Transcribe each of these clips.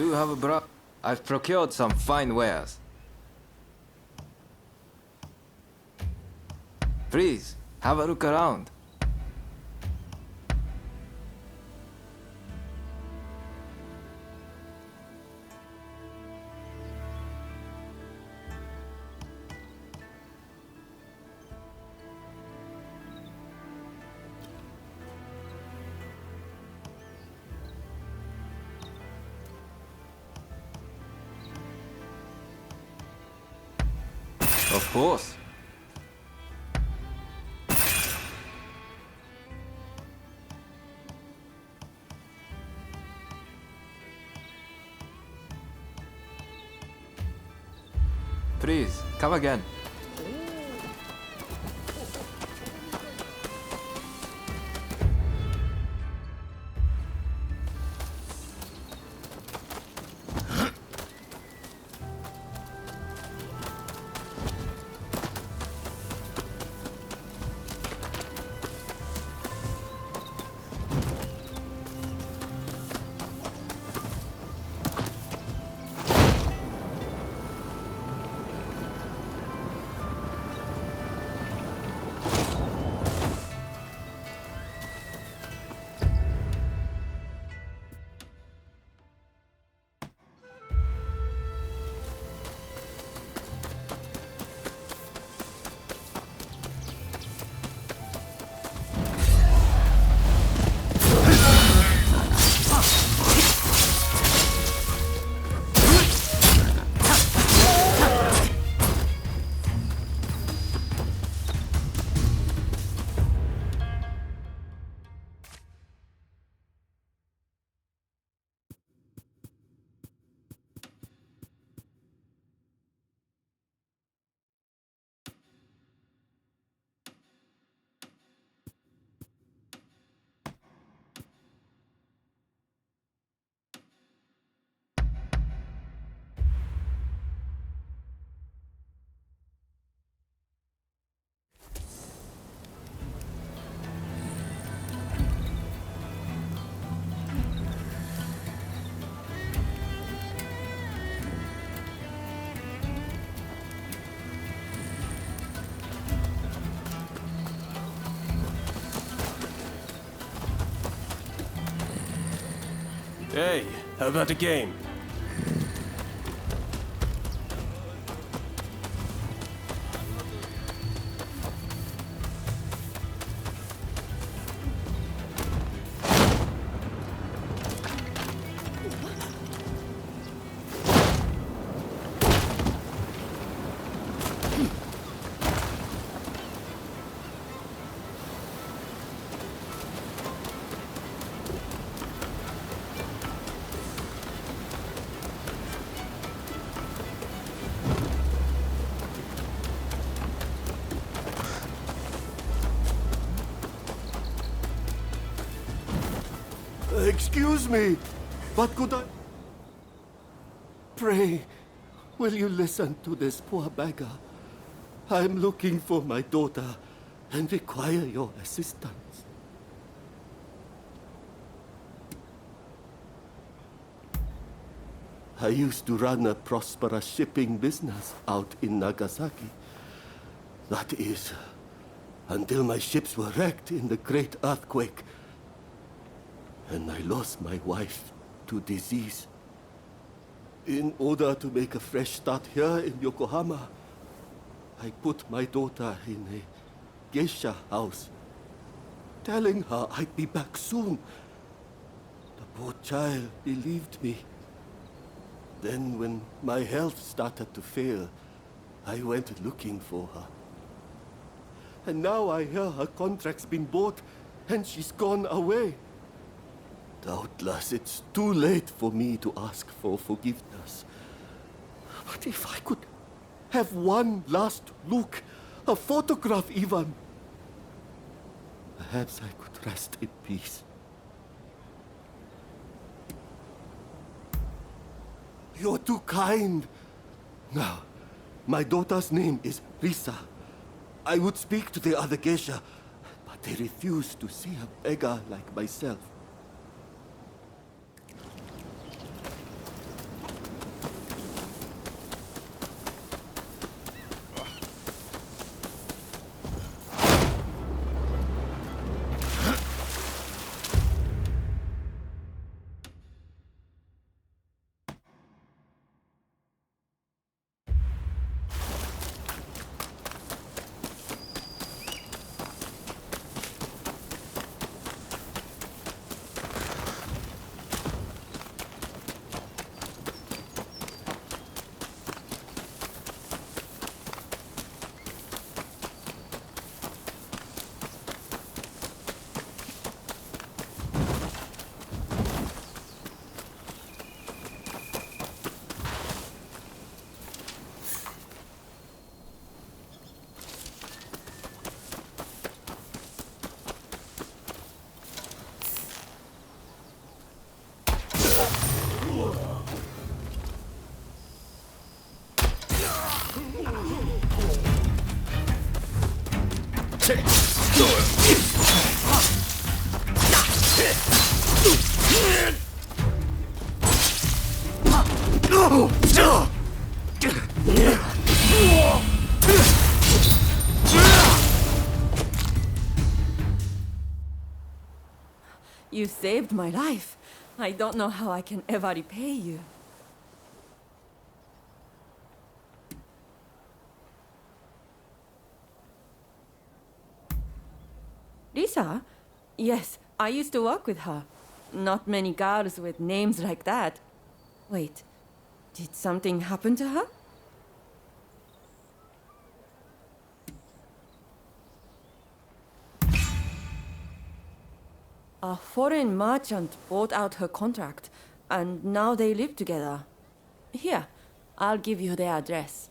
Do you have a bra? I've procured some fine wares. Please, have a look around. Of course. Please, come again. Hey, how about a game? Excuse me, but could I... Pray, will you listen to this poor beggar? I'm looking for my daughter and require your assistance. I used to run a prosperous shipping business out in Nagasaki. That is, until my ships were wrecked in the great earthquake. And I lost my wife to disease. In order to make a fresh start here in Yokohama, I put my daughter in a geisha house, telling her I'd be back soon. The poor child believed me. Then when my health started to fail, I went looking for her. And now I hear her contract's been bought and she's gone away. Doubtless it's too late for me to ask for forgiveness. But if I could have one last look, a photograph even, perhaps I could rest in peace. You're too kind. Now, my daughter's name is Risa. I would speak to the other geisha, but they refuse to see a beggar like myself. You saved my life. I don't know how I can ever repay you. Lisa? Yes, I used to work with her. Not many girls with names like that. Wait, did something happen to her? A foreign merchant bought out her contract, and now they live together. Here, I'll give you their address.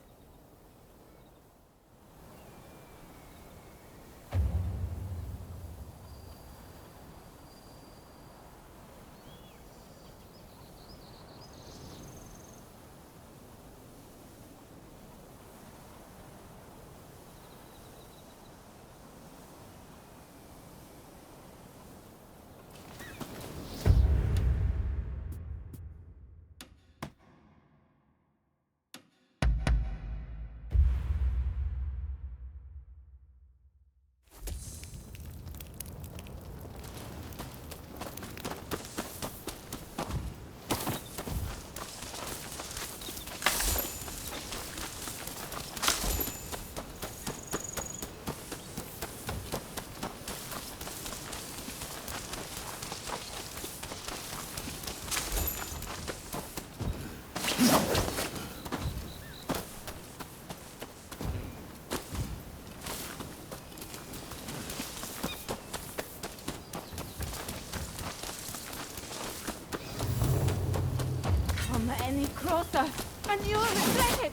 Come any closer, and you'll regret it!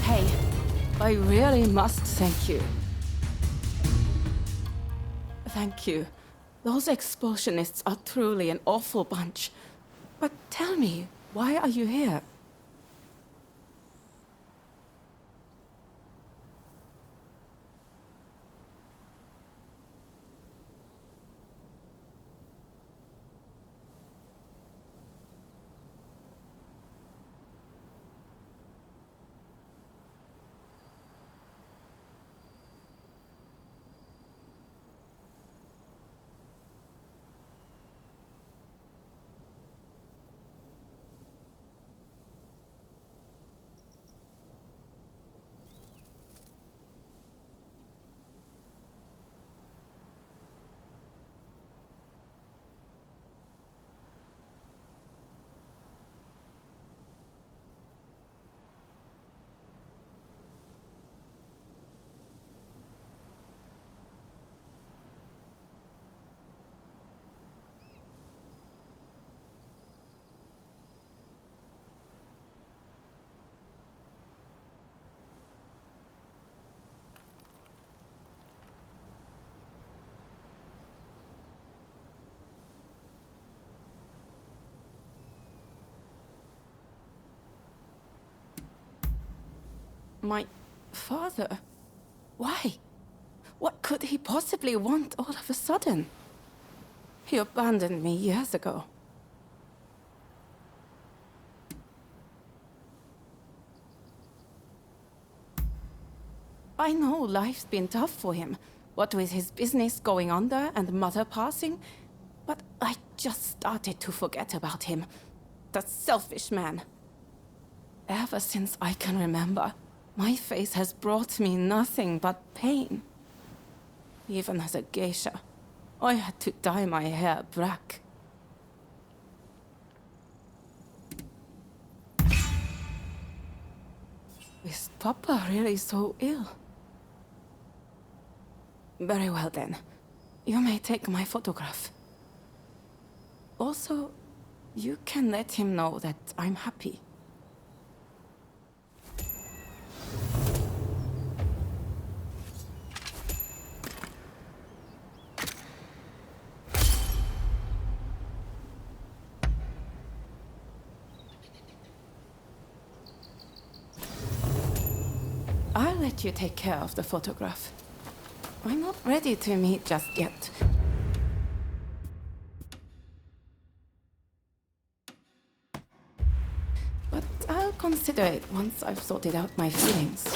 Hey, I really must thank you. Thank you. Those expulsionists are truly an awful bunch. But tell me, why are you here? My father? Why? What could he possibly want all of a sudden? He abandoned me years ago. I know life's been tough for him, what with his business going under and mother passing, but I just started to forget about him. That selfish man. Ever since I can remember, my face has brought me nothing but pain. Even as a geisha, I had to dye my hair black. Is Papa really so ill? Very well then. You may take my photograph. Also, you can let him know that I'm happy. I'll let you take care of the photograph. I'm not ready to meet just yet. But I'll consider it once I've sorted out my feelings.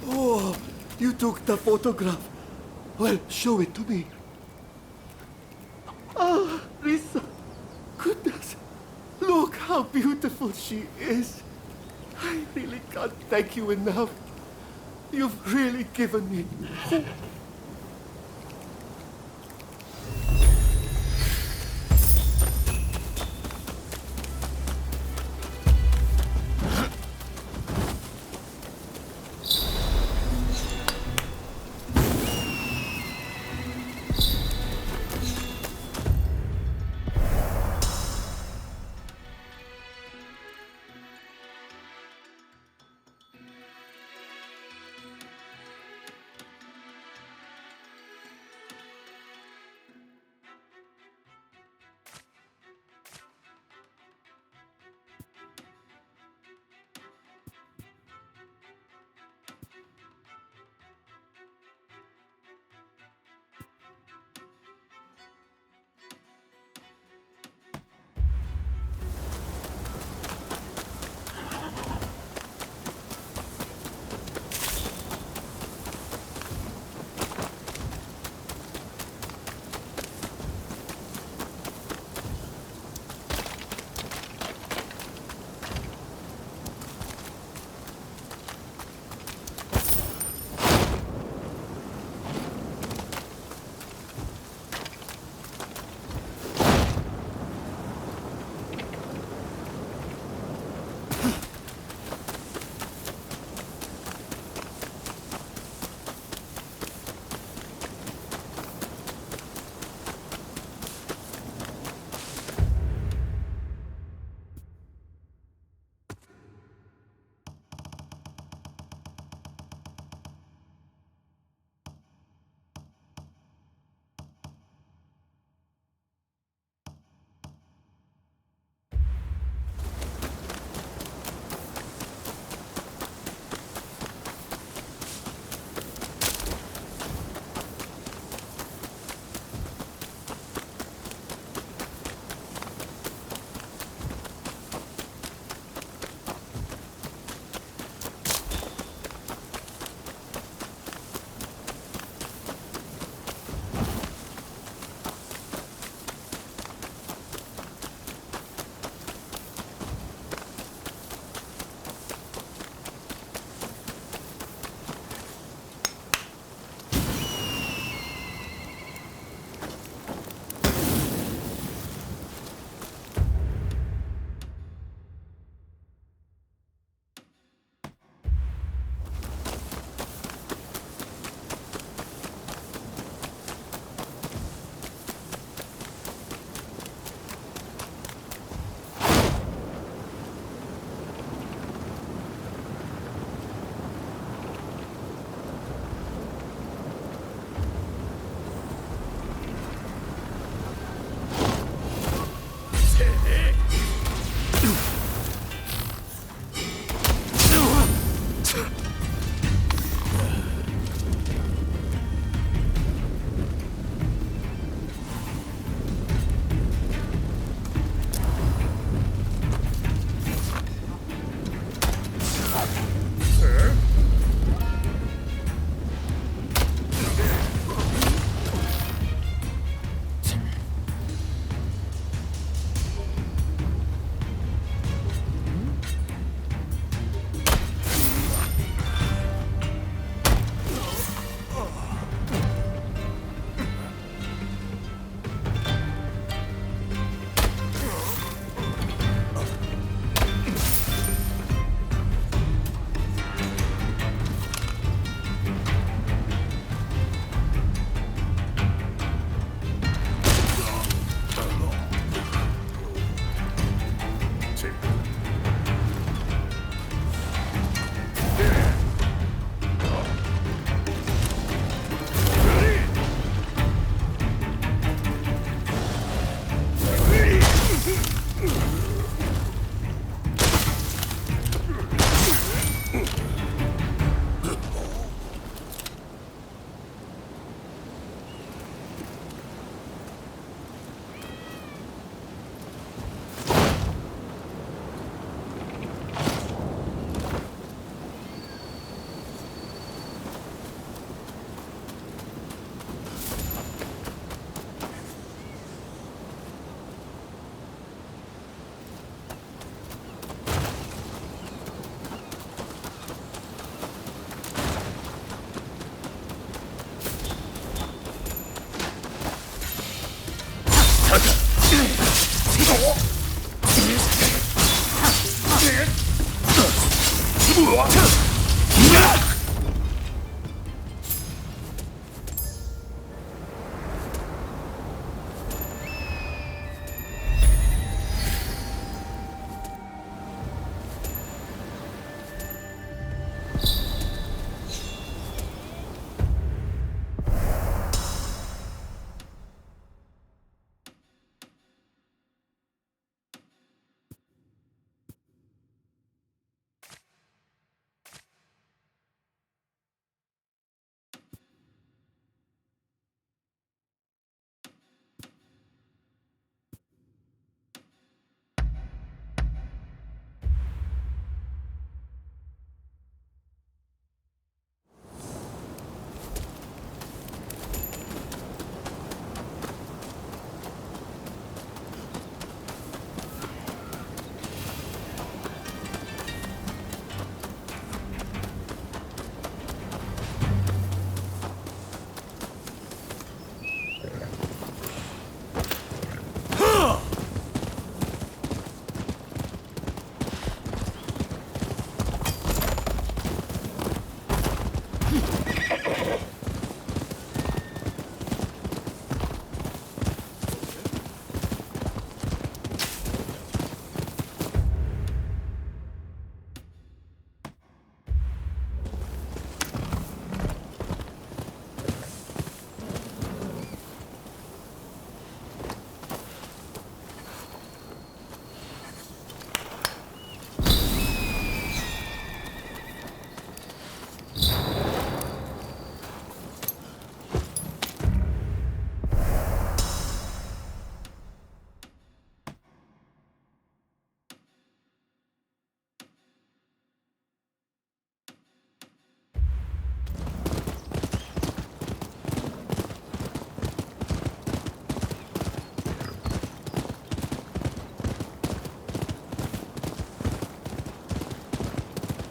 Oh, you took the photograph. Well, show it to me. Ah, Risa. Goodness. Look how beautiful she is. I really can't thank you enough. You've really given me hope.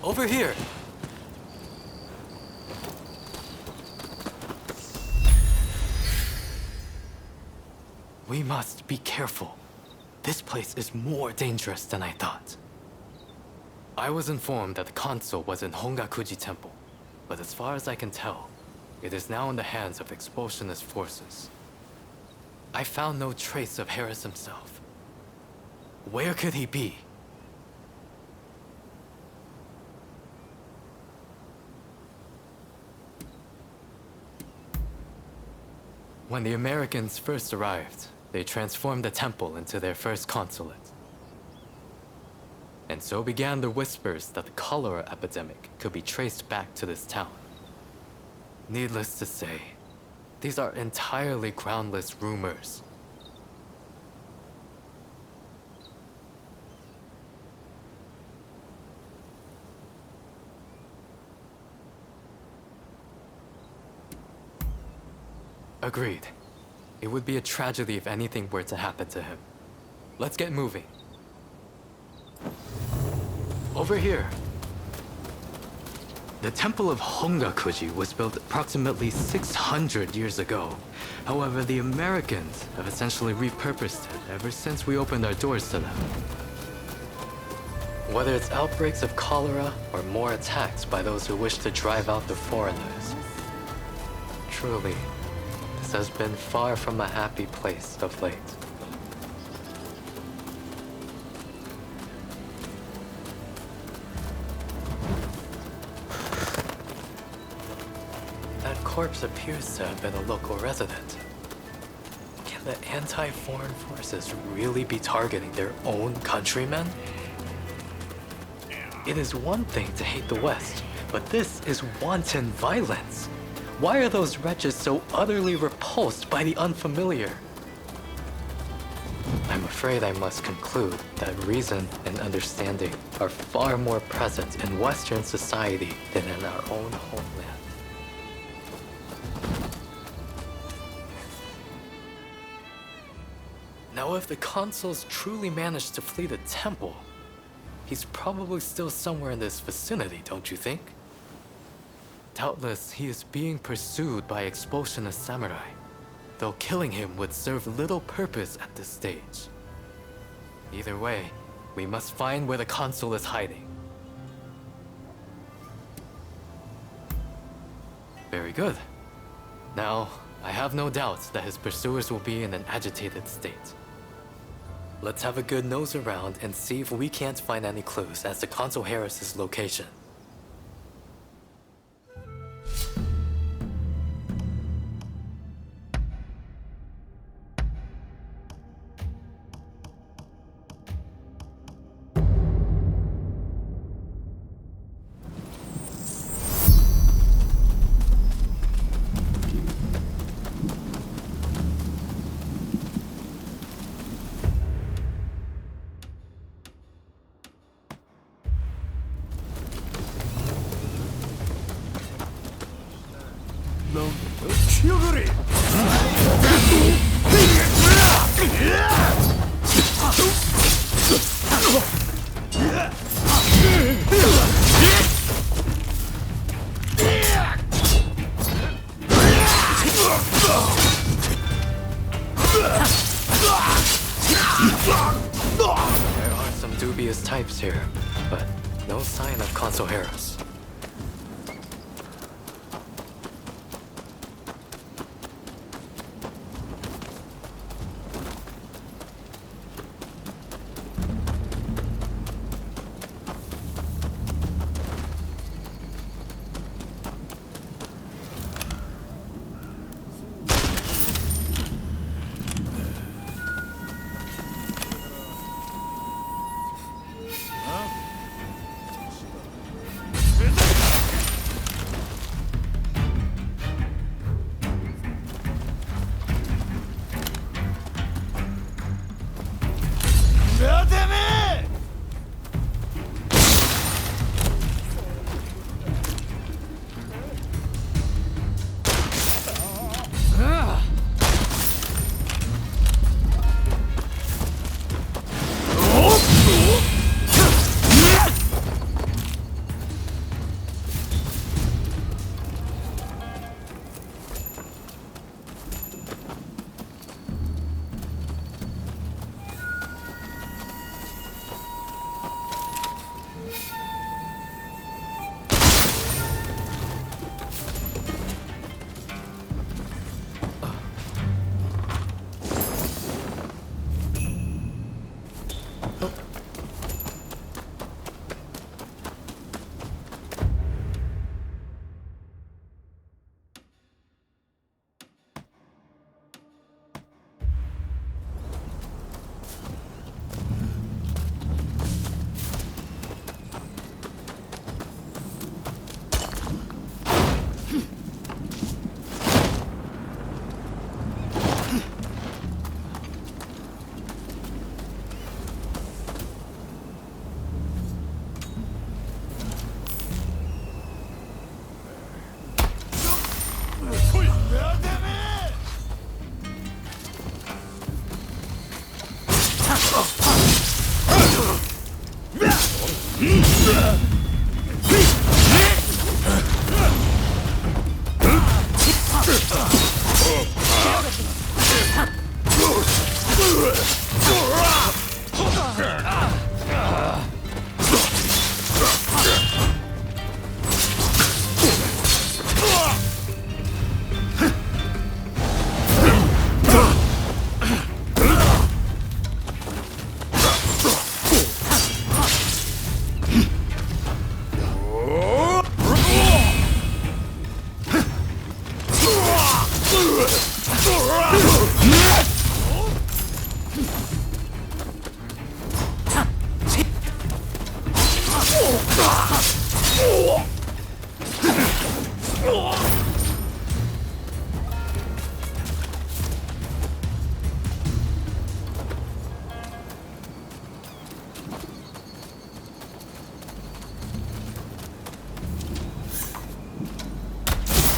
Over here! We must be careful. This place is more dangerous than I thought. I was informed that the console was in Hongakuji Temple, but as far as I can tell, it is now in the hands of expulsionist forces. I found no trace of Harris himself. Where could he be? When the Americans first arrived, they transformed the temple into their first consulate. And so began the whispers that the cholera epidemic could be traced back to this town. Needless to say, these are entirely groundless rumors. Agreed. It would be a tragedy if anything were to happen to him. Let's get moving. Over here. The Temple of Hongakuji was built approximately 600 years ago. However, the Americans have essentially repurposed it ever since we opened our doors to them. Whether it's outbreaks of cholera or more attacks by those who wish to drive out the foreigners. Truly, this has been far from a happy place of late. That corpse appears to have been a local resident. Can the anti-foreign forces really be targeting their own countrymen? It is one thing to hate the West, but this is wanton violence. Why are those wretches so utterly repulsed by the unfamiliar? I'm afraid I must conclude that reason and understanding are far more present in Western society than in our own homeland. Now, if the consuls truly managed to flee the temple, he's probably still somewhere in this vicinity, don't you think? Doubtless, he is being pursued by expulsionist samurai. though killing him would serve little purpose at this stage. Either way, we must find where the consul is hiding. Very good. Now, I have no doubts that his pursuers will be in an agitated state. Let's have a good nose around and see if we can't find any clues as to Consul Harris's location. There are some dubious types here, but no sign of Consul Harris.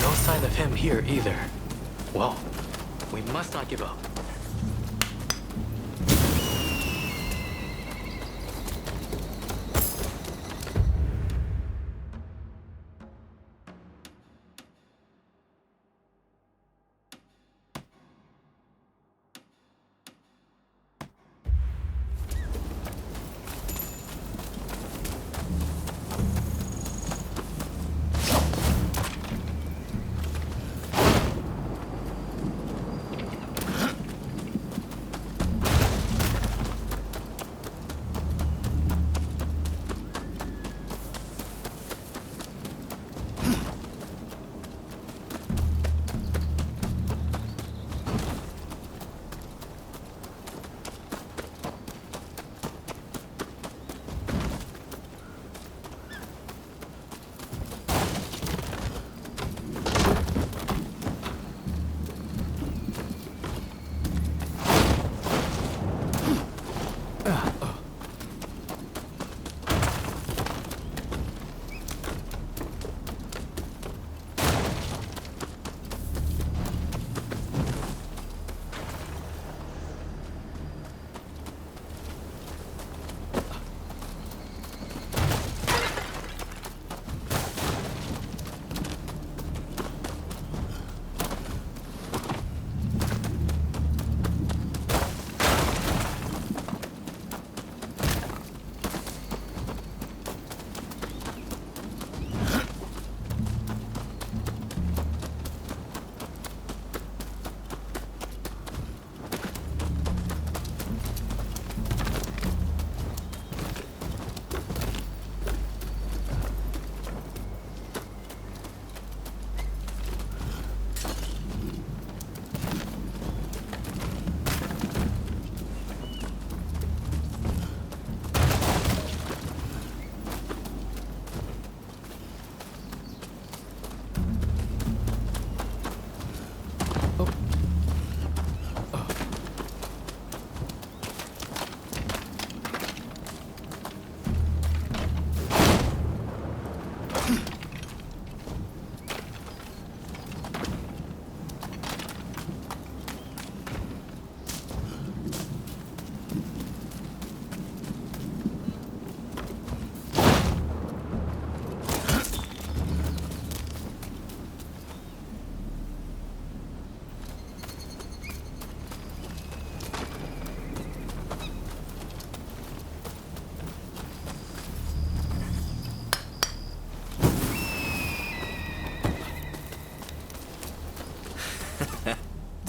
No sign of him here either. Well, we must not give up.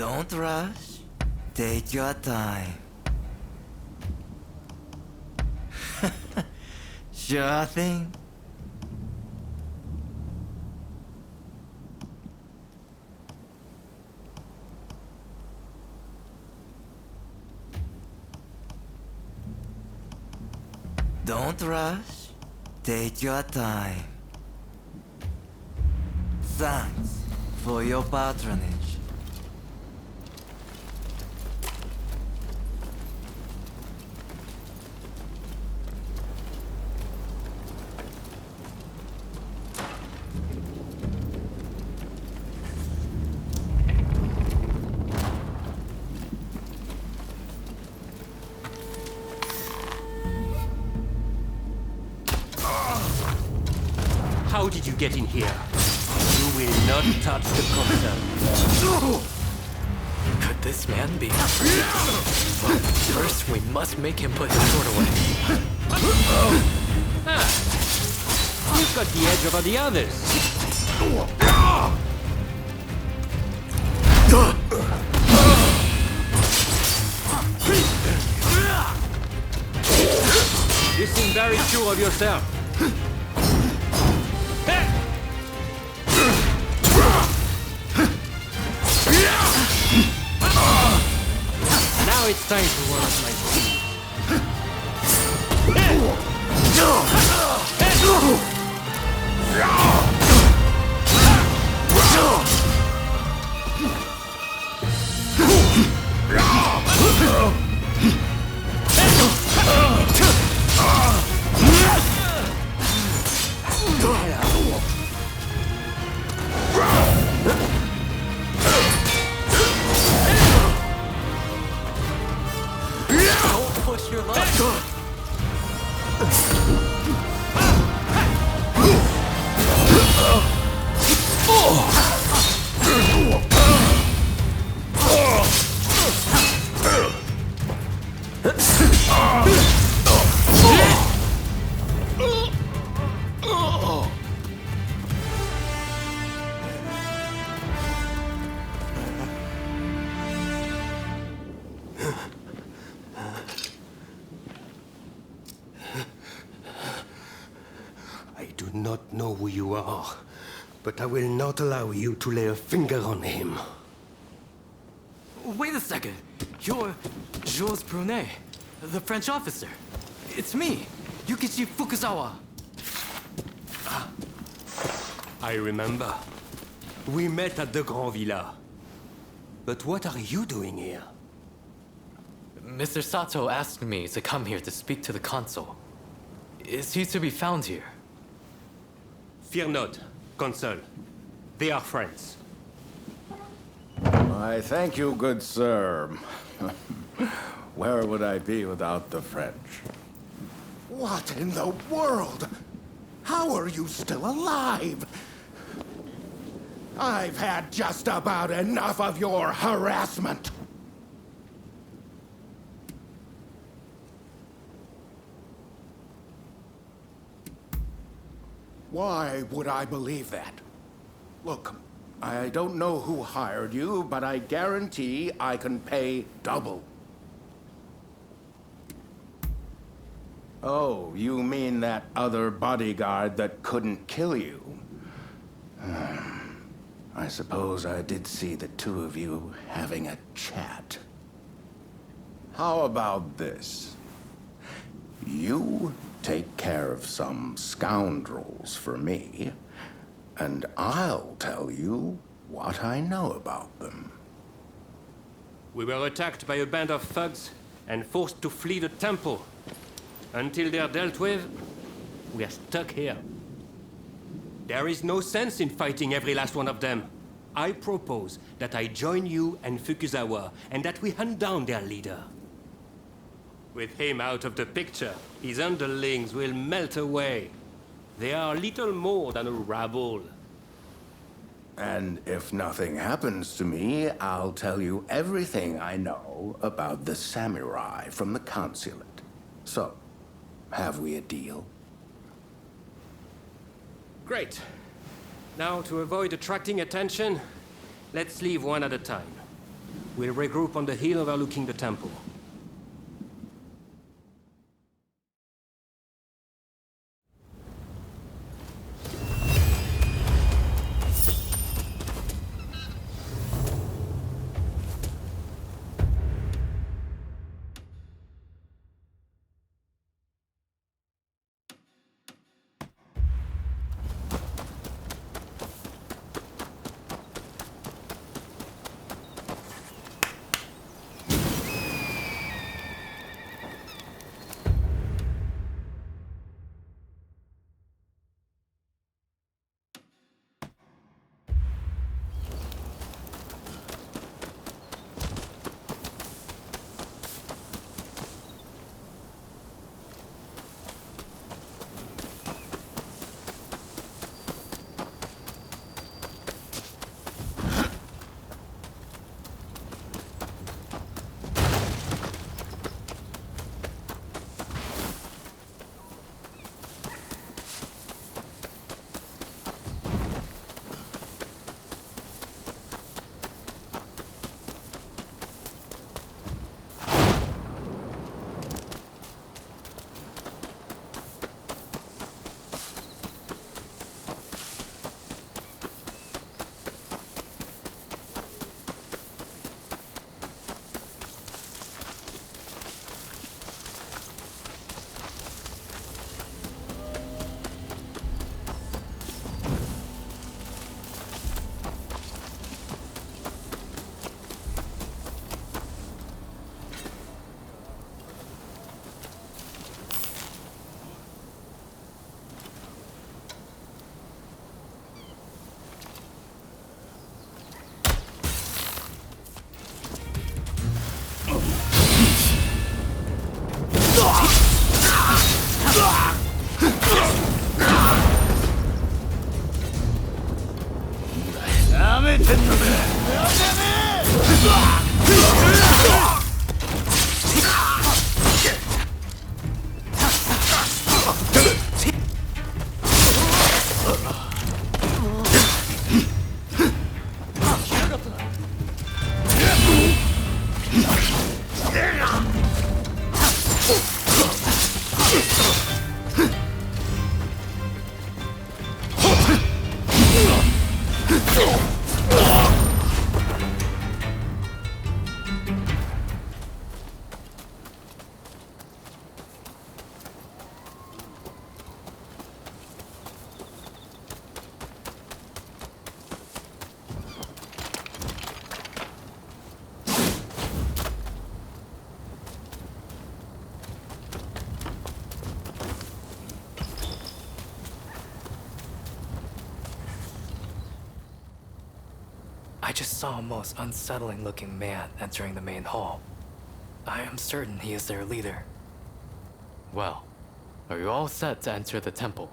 Don't rush. Take your time. Sure thing. Don't rush. Take your time. Thanks for your patronage. How did you get in here? You will not touch the console. Could this man be? But first, we must make him put his sword away. You've got the edge over the others. You seem very sure of yourself. Now it's time to work my speed. Don't push your luck. I do not know who you are, but I will not allow you to lay a finger on him. Wait a second. You're Jules Brunet, the French officer. It's me, Yukichi Fukuzawa. I remember. We met at the Grand Villa. But what are you doing here? Mr. Sato asked me to come here to speak to the consul. Is he to be found here? Fear not, Consul. They are friends. I thank you, good sir. Where would I be without the French? What in the world? How are you still alive? I've had just about enough of your harassment. Why would I believe that? Look, I don't know who hired you, but I guarantee I can pay double. Oh, you mean that other bodyguard that couldn't kill you? I suppose I did see the two of you having a chat. How about this? You take care of some scoundrels for me, and I'll tell you what I know about them. We were attacked by a band of thugs and forced to flee the temple. Until they're dealt with, we are stuck here. There is no sense in fighting every last one of them. I propose that I join you and Fukuzawa, and that we hunt down their leader. With him out of the picture, his underlings will melt away. They are little more than a rabble. And if nothing happens to me, I'll tell you everything I know about the samurai from the consulate. So, have we a deal? Great. Now, to avoid attracting attention, let's leave one at a time. We'll regroup on the hill overlooking the temple. I just saw a most unsettling looking man entering the main hall. I am certain he is their leader. Well, are you all set to enter the temple?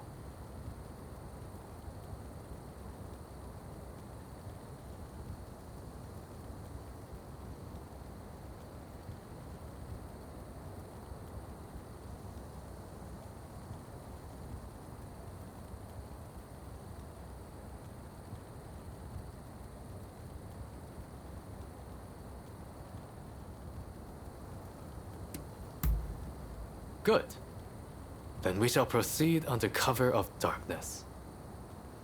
Good. Then we shall proceed under cover of darkness.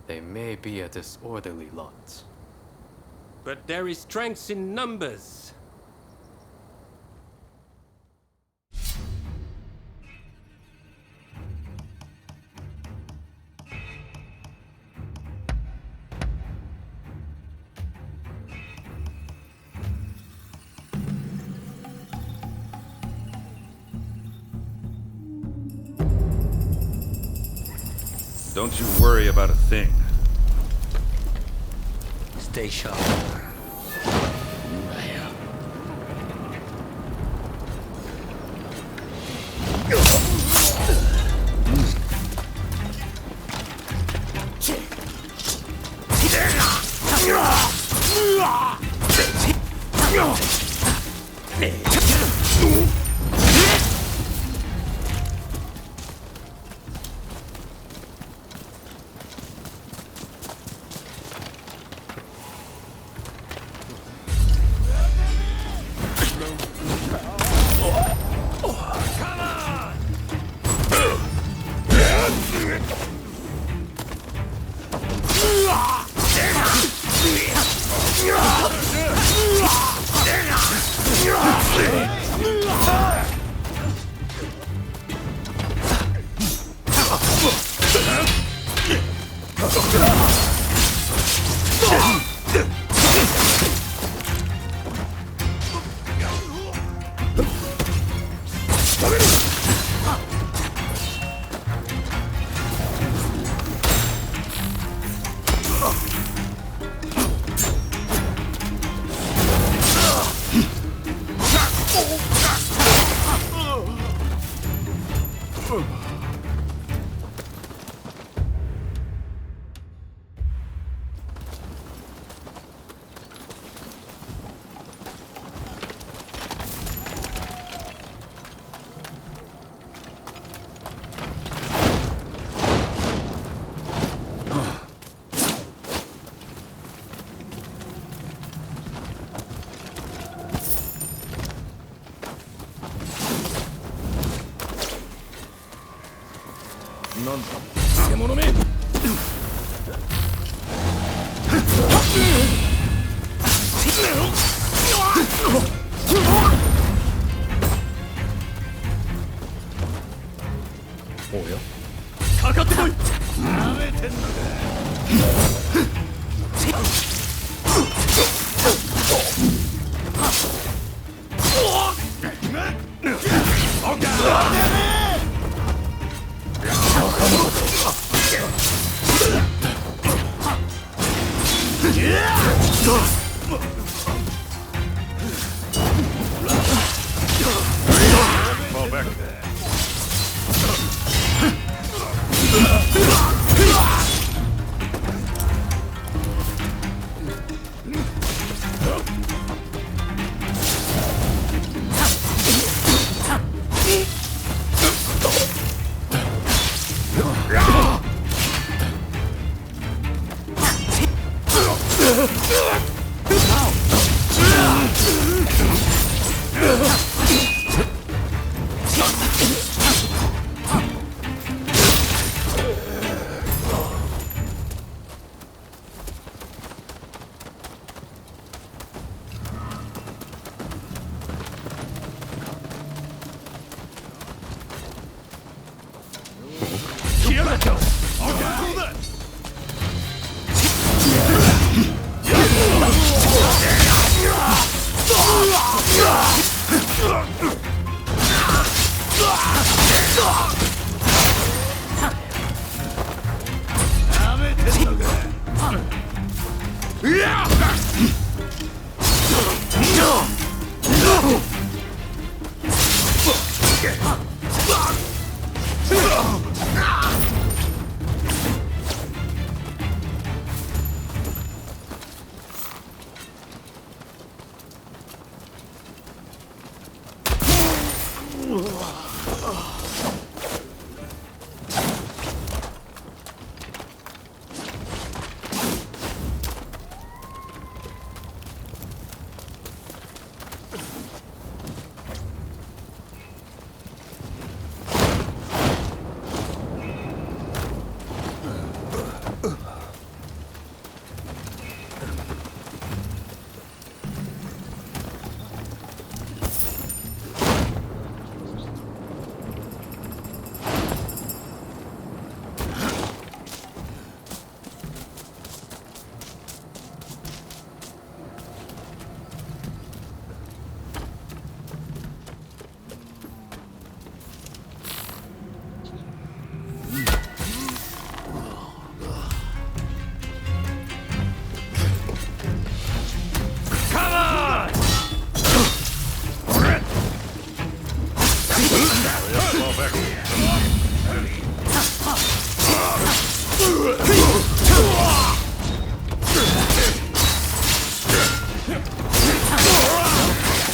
They may be a disorderly lot. But there is strength in numbers. Don't you worry about a thing. Stay sharp.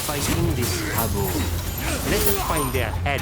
Fighting this taboo. Let us find their head.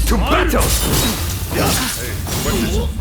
To battle! Hey, what is...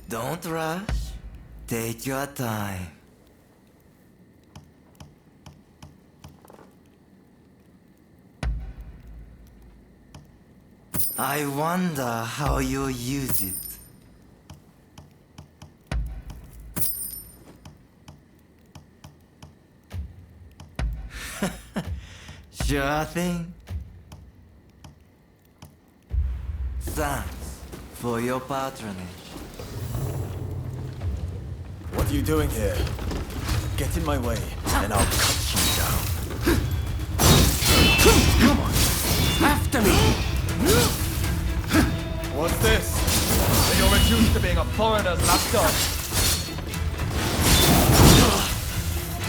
Don't rush. Take your time. I wonder how you'll use it. Sure thing. Thanks for your patronage. What are you doing here? Get in my way, and I'll cut you down. Come on! After me! What's this? Then you're reduced to being a foreigner's lapdog.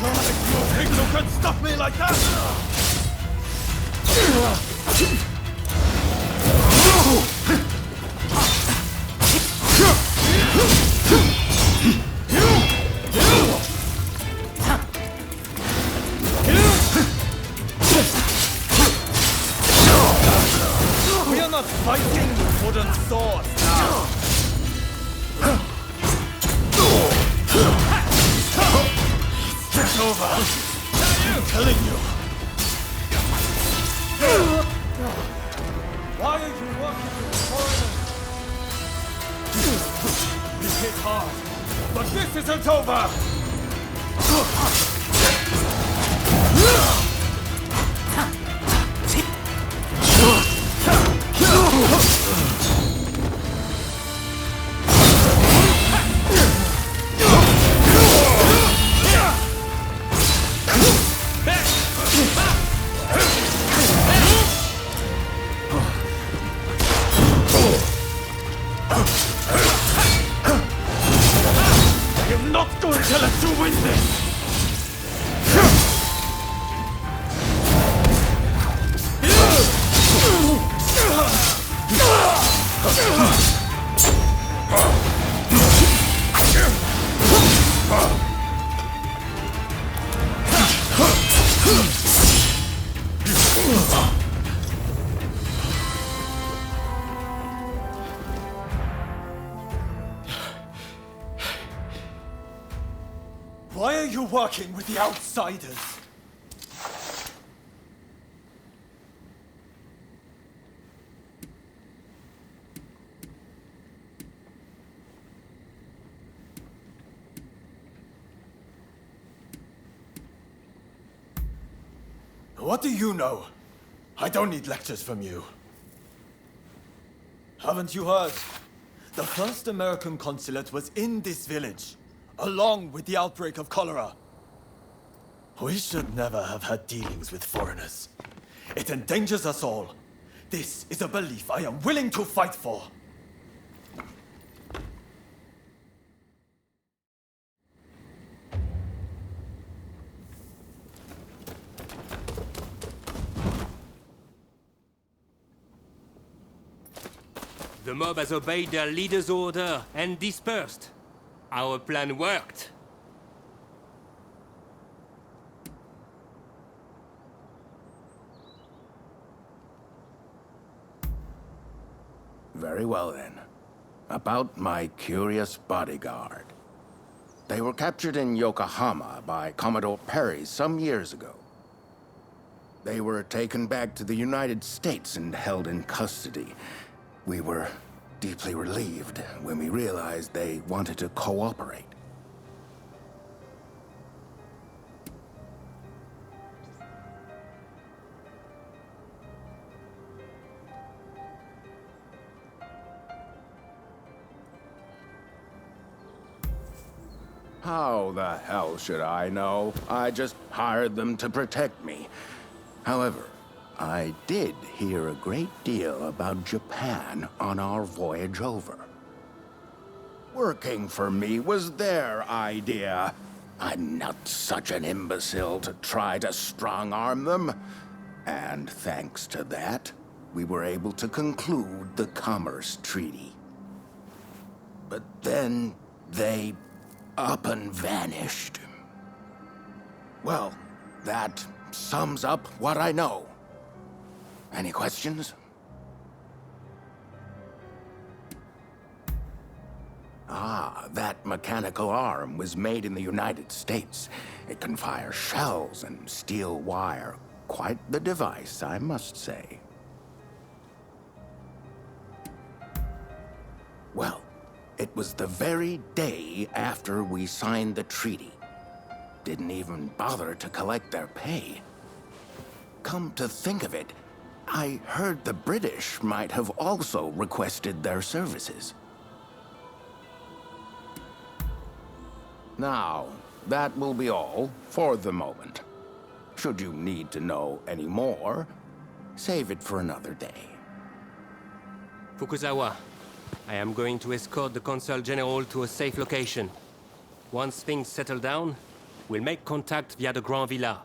You think you can stop me like that? We are not fighting with wooden swords now. It's over. I'm killing you. Why are you working with foreigners? You hit hard, but this isn't over. I'm not going to let you win this! Why are you working with the outsiders? What do you know? I don't need lectures from you. Haven't you heard? The first American consulate was in this village, along with the outbreak of cholera. We should never have had dealings with foreigners. It endangers us all. This is a belief I am willing to fight for. The mob has obeyed their leader's order and dispersed. Our plan worked. Very well then. About my curious bodyguard. They were captured in Yokohama by Commodore Perry some years ago. They were taken back to the United States and held in custody. We were deeply relieved when we realized they wanted to cooperate. How the hell should I know? I just hired them to protect me. However, I did hear a great deal about Japan on our voyage over. Working for me was their idea. I'm not such an imbecile to try to strong-arm them. And thanks to that, we were able to conclude the Commerce Treaty. But then they up and vanished. Well, that sums up what I know. Any questions? Ah, that mechanical arm was made in the United States. It can fire shells and steel wire. Quite the device, I must say. Well, it was the very day after we signed the treaty. Didn't even bother to collect their pay. Come to think of it, I heard the British might have also requested their services. Now, that will be all for the moment. Should you need to know any more, save it for another day. Fukuzawa, I am going to escort the Consul General to a safe location. Once things settle down, we'll make contact via the Grand Villa.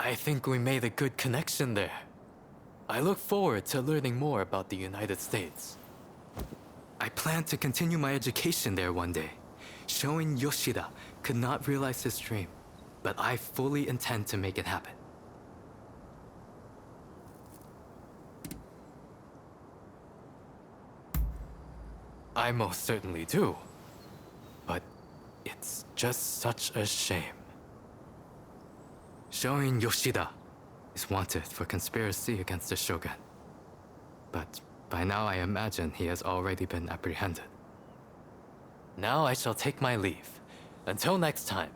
I think we made a good connection there. I look forward to learning more about the United States. I plan to continue my education there one day. Showing Yoshida could not realize his dream, but I fully intend to make it happen. I most certainly do. But it's just such a shame. Showing Yoshida is wanted for conspiracy against the Shogun. But by now I imagine he has already been apprehended. Now I shall take my leave. Until next time.